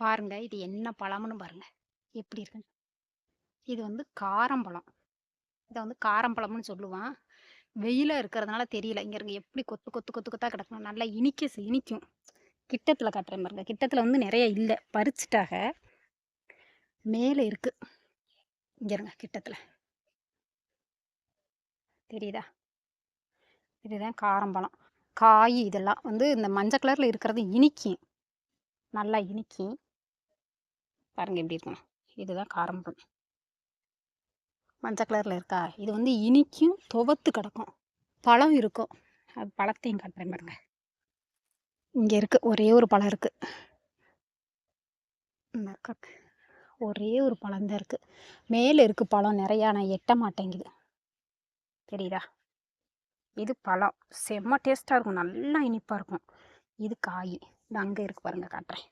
பாருங்க. இது என்ன பழம்னு பாருங்க. எப்படி இருக்குன்னு. இது வந்து காரம்பழம். இத வந்து காரம்பழம்னு சொல்லுவான். வெயிலா இருக்கிறதுனால தெரியல. இங்க இருங்க எப்படி கொத்து கொத்து கொத்து கொத்தா கிடக்கும். நல்லா இனிக்கும். கிட்டத்துல காட்டுறேன் பாருங்க. கிட்டத்துல வந்து நெறைய இல்ல. பறிச்சுட்டாக. மேல இருக்கு. இங்க இருங்க கிட்டத்துல. தெரியுதா? இதுதான் காரம்பழம். காய் இதெல்லாம் வந்து இந்த மஞ்ச கலர்ல இருக்கிறது இனிக்கும். நல்லா இனிக்கும். பாருங்க எப்படி இருக்கும். இதுதான் காரம்பழம். மஞ்ச கலர்ல இருக்கா? இது வந்து இனிக்கும், துவத்து கிடக்கும். பழம் இருக்கும். அது பழத்தையும் காட்டுறேன் பாருங்க. இங்க இருக்கு. ஒரே ஒரு பழம் இருக்கு. இந்த இருக்கா. ஒரே ஒரு பழம் தான் இருக்கு. மேல இருக்கு பழம் நெறையா. ஆனா எட்ட மாட்டேங்குது. தெரியுதா? இது பழம். செம்ம டேஸ்ட்டா இருக்கும். நல்லா இனிப்பா இருக்கும். இது காய். இது அங்க இருக்கு பாருங்க காட்டுறேன்.